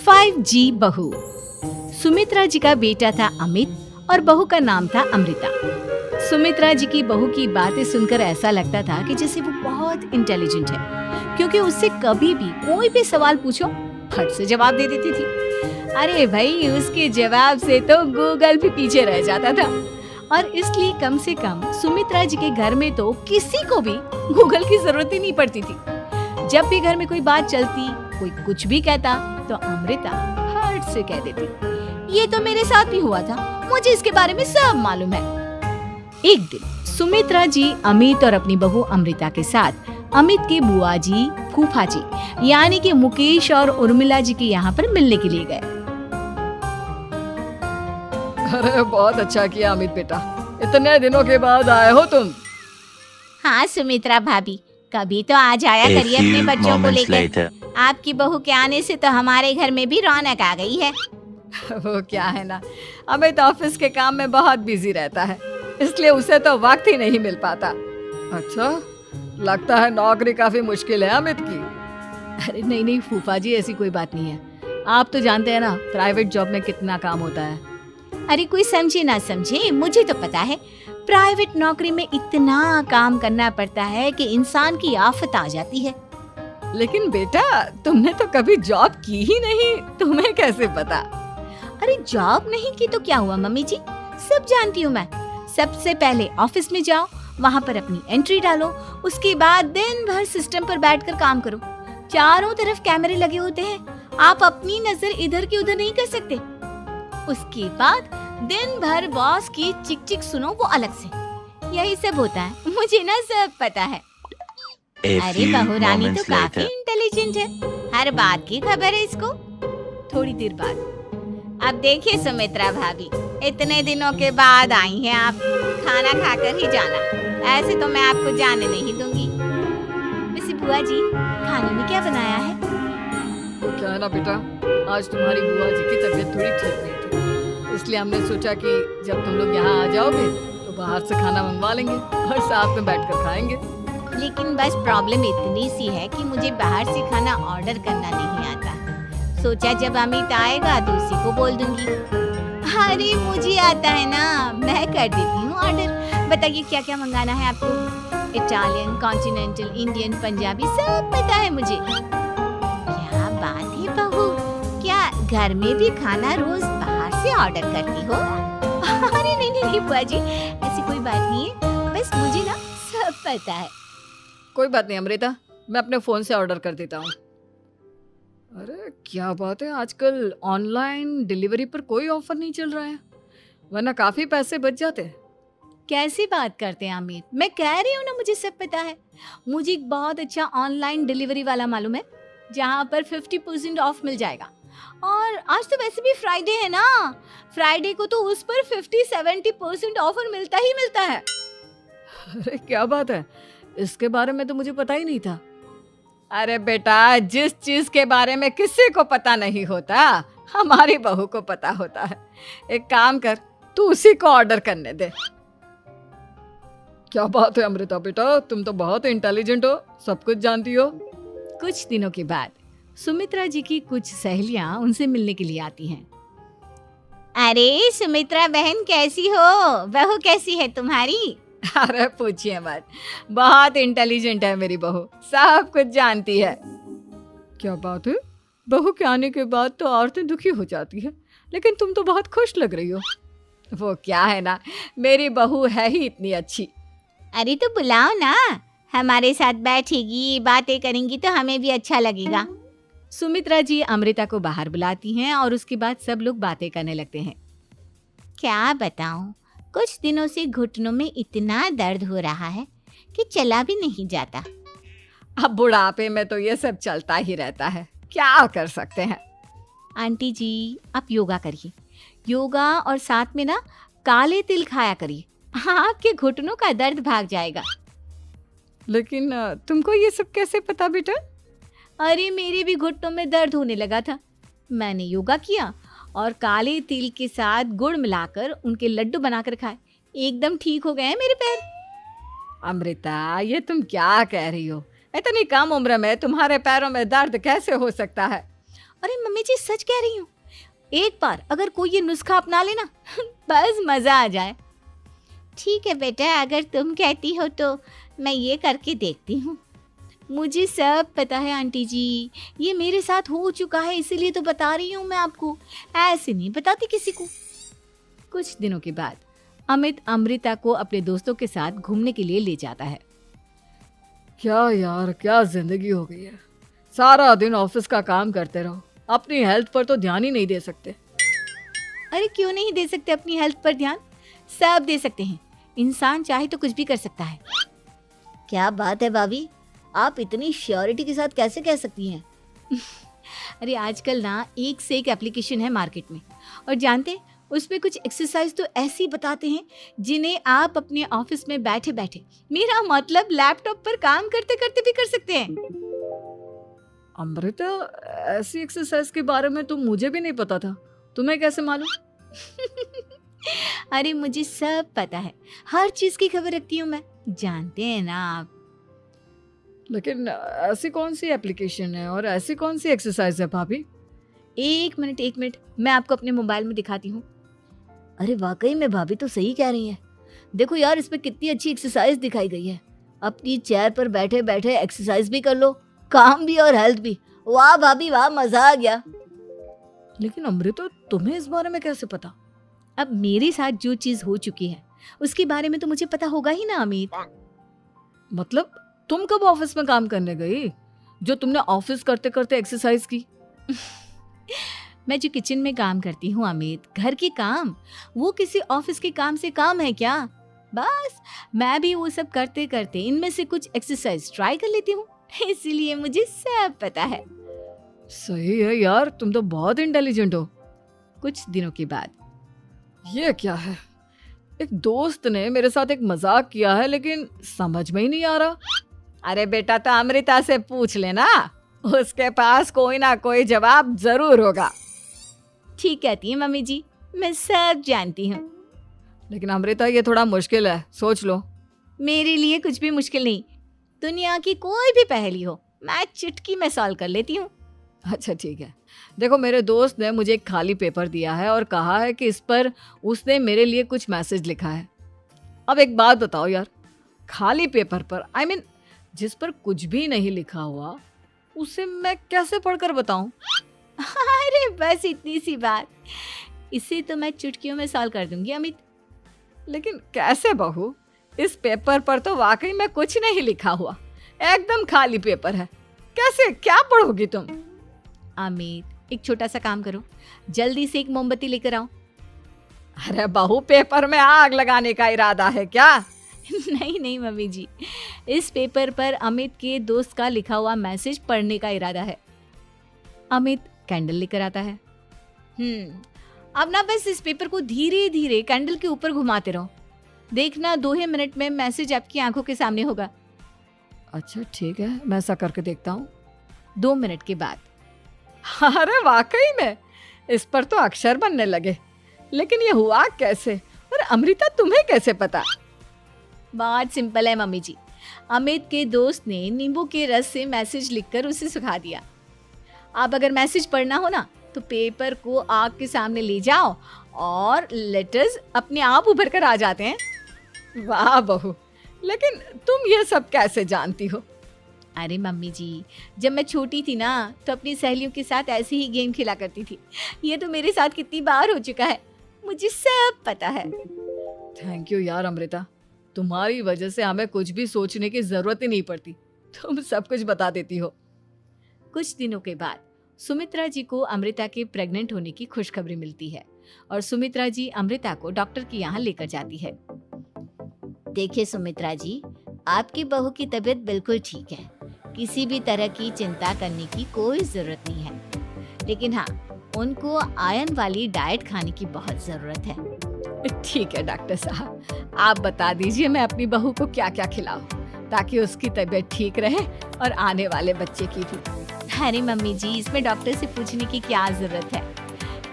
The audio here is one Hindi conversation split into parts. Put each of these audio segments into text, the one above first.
5G बहू। सुमित्रा जी का बेटा था अमित और बहू का नाम था अमृता। सुमित्रा जी की बहू की बातें सुनकर ऐसा लगता था कि जैसे वो बहुत इंटेलिजेंट है, क्योंकि उससे कभी भी कोई भी सवाल पूछो फट से जवाब दे देती थी। अरे भाई, उसके जवाब से तो गूगल भी पीछे रह जाता था। और इसलिए कम से कम सुमित्रा जी के घर में तो किसी को भी गूगल की जरूरत ही नहीं पड़ती थी। जब भी घर में कोई बात चलती, कोई कुछ भी कहता, तो अमृता हट से कह देती, ये तो मेरे साथ भी हुआ था, मुझे इसके बारे में सब मालूम है। एक दिन सुमित्रा जी अमित और अपनी बहू अमृता के साथ अमित के बुआ जी, फूफा जी यानी कि मुकेश और उर्मिला जी के यहाँ पर मिलने के लिए गए। अरे बहुत अच्छा किया अमित बेटा, इतने दिनों के बाद आए हो तुम। हाँ सुमित्रा भाभी, कभी तो आ जाया करिए अपने बच्चों को लेकर। आपकी बहू के आने से तो हमारे घर में भी रौनक आ गई है। वो क्या है ना, अमित ऑफिस के काम में बहुत बिजी रहता है, इसलिए उसे तो वक्त ही नहीं मिल पाता। अच्छा, लगता है नौकरी काफी मुश्किल है अमित की। अरे नहीं नहीं फूफा जी, ऐसी कोई बात नहीं है। आप तो जानते हैं ना प्राइवेट जॉब में कितना काम होता है। अरे कोई समझे ना समझे, मुझे तो पता है प्राइवेट नौकरी में इतना काम करना पड़ता है कि इंसान की आफत आ जाती है। लेकिन बेटा, तुमने तो कभी जॉब की ही नहीं, तुम्हें कैसे पता? अरे जॉब नहीं की तो क्या हुआ मम्मी जी, सब जानती हूँ मैं। सबसे पहले ऑफिस में जाओ, वहाँ पर अपनी एंट्री डालो, उसके बाद दिन भर सिस्टम पर बैठकर काम करो। चारों तरफ कैमरे लगे होते हैं, आप अपनी नजर इधर की उधर नहीं कर सकते। उसके बाद दिन भर बॉस की चिक चिक सुनो, वो अलग से। यही सब होता है, मुझे ना सब पता है। अरे बहू रानी तो काफी इंटेलिजेंट है, हर बात की खबर है इसको। थोड़ी देर बाद, अब देखिए सुमित्रा भाभी, इतने दिनों के बाद आई हैं आप, खाना खाकर ही जाना, ऐसे तो मैं आपको जाने नहीं दूंगी। वैसे बुआ जी, खाने में क्या बनाया है? वो क्या है ना बेटा, आज तुम्हारी बुआ जी की तबीयत थोड़ी ठीक नहीं थी, इसलिए हमने सोचा कि जब तुम लोग यहाँ आ जाओगे तो बाहर से खाना मंगवा लेंगे और साथ में बैठकर खाएंगे। लेकिन बस प्रॉब्लम इतनी सी है कि मुझे बाहर से खाना ऑर्डर करना नहीं आता। सोचा जब अमित आएगा तो उसी को बोल दूंगी। अरे मुझे आता है ना, मैं कर देती हूँ ऑर्डर। बताइए क्या क्या मंगाना है आपको? इटालियन, कॉन्टिनेंटल, इंडियन, पंजाबी, सब पता है मुझे। क्या बात है बहू, क्या घर में भी खाना रोज बाहर से ऑर्डर करती हो? अरे नहीं नहीं नहीं बुआ जी, ऐसी कोई बात नहीं है, बस मुझे ना सब पता है। कोई बात नहीं अमृता, मैं अपने फोन से ऑर्डर कर देता हूँ। अरे क्या बात है, आजकल ऑनलाइन डिलीवरी पर कोई ऑफर नहीं चल रहा है, वरना काफी पैसे बच जाते। कैसी बात करते हैं अमित, मैं कह रही हूँ ना मुझे सब पता है। मुझे एक बहुत अच्छा ऑनलाइन डिलीवरी वाला मालूम है, जहाँ पर 50% ऑफ मिल जाएगा। और आज तो वैसे भी फ्राइडे है ना, फ्राइडे को तो उस पर 50-70% ऑफर मिलता ही मिलता है। अरे क्या बात है, इसके बारे में तो मुझे पता ही नहीं था। अरे बेटा, जिस चीज के बारे में किसी को पता नहीं होता, हमारी बहू को पता होता है। एक काम कर, तू उसी को ऑर्डर करने दे। क्या बात है अमृता बेटा, तुम तो बहुत इंटेलिजेंट हो, सब कुछ जानती हो। कुछ दिनों के बाद सुमित्रा जी की कुछ सहेलियां उनसे मिलने के लिए आती हैं। अरे सुमित्रा बहन कैसी हो, बहू कैसी है तुम्हारी? अरे पूछिए मत, बहुत इंटेलिजेंट है मेरी बहू, सब कुछ जानती है। क्या बात है, बहू के आने के बाद तो औरतें दुखी हो जाती है, लेकिन तुम तो बहुत खुश लग रही हो। वो क्या है ना, मेरी बहू है ही इतनी अच्छी। अरे तो बुलाओ ना, हमारे साथ बैठेगी, बातें करेंगी तो हमें भी अच्छा लगेगा। सुमित्रा जी अमृता को बाहर बुलाती हैं और उसके बाद सब लोग बातें करने लगते हैं। क्या बताऊं, कुछ दिनों से घुटनों में इतना दर्द हो रहा है कि चला भी नहीं जाता। अब बुढ़ापे में तो ये सब चलता ही रहता है, क्या कर सकते हैं। आंटी जी, आप योगा करिए, योगा और साथ में ना काले तिल खाया करिए, आपके घुटनों का दर्द भाग जाएगा। लेकिन तुमको ये सब कैसे पता बेटा? अरे मेरे भी घुटनों में दर्द होने लगा था, मैंने योगा किया और काले तिल के साथ गुड़ मिलाकर उनके लड्डू बनाकर खाए, एकदम ठीक हो गए हैं मेरे पैर। अमृता, ये तुम क्या कह रही हो? इतनी कम उम्र में तुम्हारे पैरों में दर्द कैसे हो सकता है? अरे मम्मी जी सच कह रही हूँ, एक बार अगर कोई ये नुस्खा अपना लेना बस मजा आ जाए। ठीक है बेटा, अगर तुम कहती हो तो मैं ये करके देखती हूँ। मुझे सब पता है आंटी जी, ये मेरे साथ हो चुका है, इसीलिए तो बता रही हूँ मैं आपको, ऐसे नहीं बताती किसी को। कुछ दिनों के बाद अमित अमृता को अपने दोस्तों के साथ घूमने के लिए ले जाता है। क्या यार, क्या जिंदगी हो गई है। सारा दिन ऑफिस का काम करते रहो, अपनी हेल्थ पर तो ध्यान ही नहीं दे सकते। अरे क्यों नहीं दे सकते अपनी हेल्थ पर ध्यान, सब दे सकते हैं। इंसान चाहे तो कुछ भी कर सकता है। क्या बात है भाभी, आप इतनी श्योरिटी के साथ कैसे कह सकती हैं? अरे आजकल ना एक से एक एप्लीकेशन है मार्केट में, और जानते उस पे कुछ एक्सरसाइज तो ऐसी बताते हैं जिन्हें आप अपने ऑफिस में बैठे बैठे, मेरा मतलब लैपटॉप पर काम करते करते भी कर सकते हैं। अमृता, ऐसी एक्सरसाइज के बारे में तो मुझे भी नहीं पता था, तुम्हें कैसे मालूम? अरे मुझे सब पता है, हर चीज की खबर रखती हूँ मैं, जानते हैं ना आप। लेकिन ऐसी कौन सी एप्लीकेशन है और ऐसी कौन सी एक्सरसाइज है भाभी? एक मिनट, मैं आपको अपने मोबाइल में दिखाती हूँ। अरे वाकई में भाभी तो सही कह रही हैं। देखो यार, इस पे कितनी अच्छी एक्सरसाइज दिखाई गई है। अपनी चेयर पर बैठे बैठे एक्सरसाइज भी कर लो, काम भी और हेल्थ भी। वाह भाभी वाह, मजा आ गया। लेकिन अमृता, तुम्हें इस बारे में कैसे पता? अब मेरे साथ जो चीज हो चुकी है उसके बारे में तो मुझे पता होगा ही ना अमित। मतलब तुम कब ऑफिस में काम करने गई जो तुमने ऑफिस करते करते एक्सरसाइज की? मैं जो किचन में काम करती हूँ अमित, घर के काम, वो किसी ऑफिस के काम से काम है क्या? बस मैं भी वो सब करते करते इनमें से कुछ एक्सरसाइज ट्राई कर लेती हूँ, इसीलिए मुझे सब पता है। सही है यार, तुम तो बहुत इंटेलिजेंट हो। कुछ दिनों के बाद ये क्या है, एक दोस्त ने मेरे साथ एक मजाक किया है लेकिन समझ में ही नहीं आ रहा। अरे बेटा, तो अमृता से पूछ लेना, उसके पास कोई ना कोई जवाब जरूर होगा। ठीक कहती है मम्मी जी, मैं सब जानती हूँ। लेकिन अमृता, ये थोड़ा मुश्किल है, सोच लो। मेरे लिए कुछ भी मुश्किल नहीं, दुनिया की कोई भी पहेली हो मैं चुटकी में सॉल्व कर लेती हूँ। अच्छा ठीक है, देखो मेरे दोस्त ने मुझे एक खाली पेपर दिया है और कहा है कि इस पर उसने मेरे लिए कुछ मैसेज लिखा है। अब एक बात बताओ यार, खाली पेपर पर, I mean, जिस पर कुछ भी नहीं लिखा हुआ, उसे मैं कैसे पढ़कर बताऊं? अरे बस इतनी सी बात, इसे तो मैं चुटकियों में सॉल्व कर दूंगी अमित। लेकिन कैसे बहू, इस पेपर पर तो वाकई में कुछ नहीं लिखा हुआ, एकदम खाली पेपर है, कैसे, क्या पढ़ोगी तुम? अमित, एक छोटा सा काम करो, जल्दी से एक मोमबत्ती लेकर आओ। अरे बहू, पेपर में आग लगाने का इरादा है क्या? नहीं मम्मी जी, इस पेपर पर अमित के दोस्त का लिखा हुआ मैसेज पढ़ने का इरादा है। अमित कैंडल लेकर आता है। अब ना बस इस पेपर को धीरे धीरे कैंडल के ऊपर घुमाते रहो, देखना 2 ही मिनट में मैसेज आपकी आंखों के सामने होगा। अच्छा ठीक है, मैं ऐसा करके देखता हूँ। 2 मिनट के बाद अरे वाकई में इस पर तो अक्षर बनने लगे, लेकिन ये हुआ कैसे? और अमृता, तुम्हें कैसे पता? बहुत सिंपल है मम्मी जी, अमित के दोस्त ने नींबू के रस से मैसेज लिखकर उसे सुखा दिया। आप अगर मैसेज पढ़ना हो ना तो पेपर को आग के सामने ले जाओ और लेटर्स अपने आप उभर कर आ जाते हैं। वाह बहू, लेकिन तुम ये सब कैसे जानती हो? अरे मम्मी जी, जब मैं छोटी थी ना तो अपनी सहेलियों के साथ ऐसे ही गेम खेला करती थी। ये तो मेरे साथ कितनी बार हो चुका है, मुझे सब पता है। थैंक यू यार अमृता, तुम्हारी वजह से हमें कुछ भी सोचने की जरूरत ही नहीं पड़ती, तुम सब कुछ बता देती हो। कुछ दिनों के बाद सुमित्रा जी को अमृता के प्रेग्नेंट होने की खुशखबरी मिलती है और सुमित्रा जी अमृता को डॉक्टर के यहाँ लेकर जाती है। देखिए सुमित्रा जी, आपकी बहू की तबीयत बिल्कुल ठीक है, किसी भी तरह की चिंता करने की कोई जरूरत नहीं है। लेकिन हाँ, उनको आयरन वाली डाइट खाने की बहुत जरूरत है। ठीक है डॉक्टर साहब, आप बता दीजिए मैं अपनी बहू को क्या क्या खिलाऊं ताकि उसकी तबीयत ठीक रहे और आने वाले बच्चे की भी। अरे मम्मी जी, इसमें डॉक्टर से पूछने की क्या जरूरत है,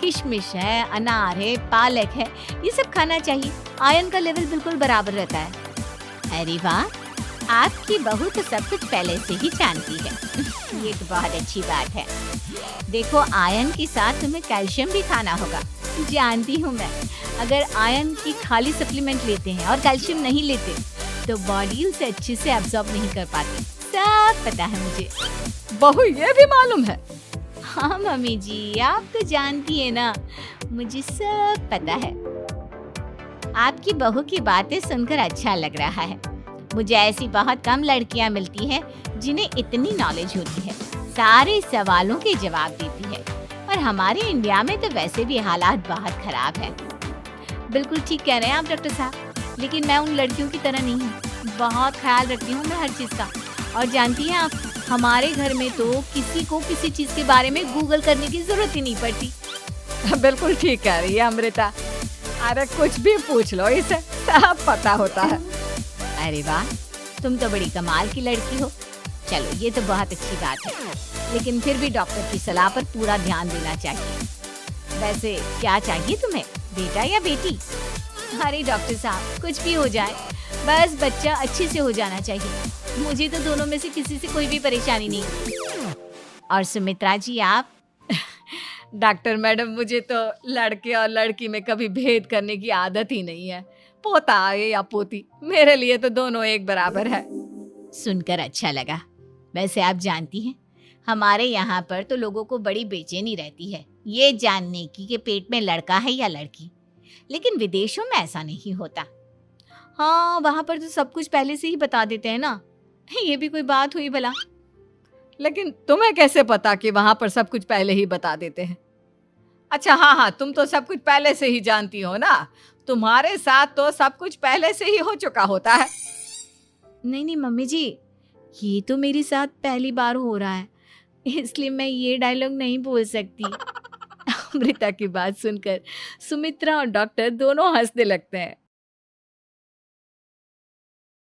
किशमिश है, अनार है, पालक है, ये सब खाना चाहिए, आयरन का लेवल बिल्कुल बराबर रहता है। अरे वाह, आपकी बहू तो सब कुछ पहले से ही जानती है। ये तो बहुत अच्छी बात है। देखो, आयरन के साथ तुम्हें कैल्शियम भी खाना होगा। जानती हूँ मैं, अगर आयरन की खाली सप्लीमेंट लेते हैं और कैल्शियम नहीं लेते तो बॉडी उसे अच्छे से एब्जॉर्ब नहीं कर पाती। सब पता है मुझे। बहू ये भी मालूम है? हाँ मम्मी जी, आप तो जानती है ना, मुझे सब पता है। आपकी बहू की बातें सुनकर अच्छा लग रहा है। मुझे ऐसी बहुत कम लड़कियां मिलती हैं जिन्हें इतनी नॉलेज होती है, सारे सवालों के जवाब देती है। और हमारे इंडिया में तो वैसे भी हालात बहुत खराब है। बिल्कुल ठीक कह रहे हैं आप डॉक्टर साहब, लेकिन मैं उन लड़कियों की तरह नहीं हूँ। बहुत ख्याल रखती हूँ मैं हर चीज़ का। और जानती हैं आप, हमारे घर में तो किसी को किसी चीज़ के बारे में गूगल करने की जरूरत ही नहीं पड़ती। बिल्कुल ठीक कह रही है अमृता। अरे कुछ भी पूछ लो, इसे सब पता होता है। अरे वाह, तुम तो बड़ी कमाल की लड़की हो। चलो, ये तो बहुत अच्छी बात है, लेकिन फिर भी डॉक्टर की सलाह पर पूरा ध्यान देना चाहिए। वैसे क्या चाहिए तुम्हें, बेटा या बेटी? अरे डॉक्टर साहब, कुछ भी हो जाए, बस बच्चा अच्छे से हो जाना चाहिए। मुझे तो दोनों में से किसी से कोई भी परेशानी नहीं। और सुमित्रा जी, आप? डॉक्टर मैडम, मुझे तो लड़के और लड़की में कभी भेद करने की आदत ही नहीं है। पोता आए या पोती, मेरे लिए तो दोनों एक बराबर है। सुनकर अच्छा लगा। वैसे आप जानती हैं, हमारे यहाँ पर तो लोगों को बड़ी बेचैनी रहती है ये जानने की कि पेट में लड़का है या लड़की, लेकिन विदेशों में ऐसा नहीं होता। हाँ, वहाँ पर तो सब कुछ पहले से ही बता देते हैं ना। ये भी कोई बात हुई भला? लेकिन तुम्हें कैसे पता कि वहां पर सब कुछ पहले ही बता देते हैं? अच्छा, हाँ, तुम तो सब कुछ पहले से ही जानती हो ना। तुम्हारे साथ तो सब कुछ पहले से ही हो चुका होता है। नहीं नहीं मम्मी जी, ये तो मेरे साथ पहली बार हो रहा है, इसलिए मैं ये डायलॉग नहीं बोल सकती। अमृता की बात सुनकर सुमित्रा और डॉक्टर दोनों हंसने लगते हैं।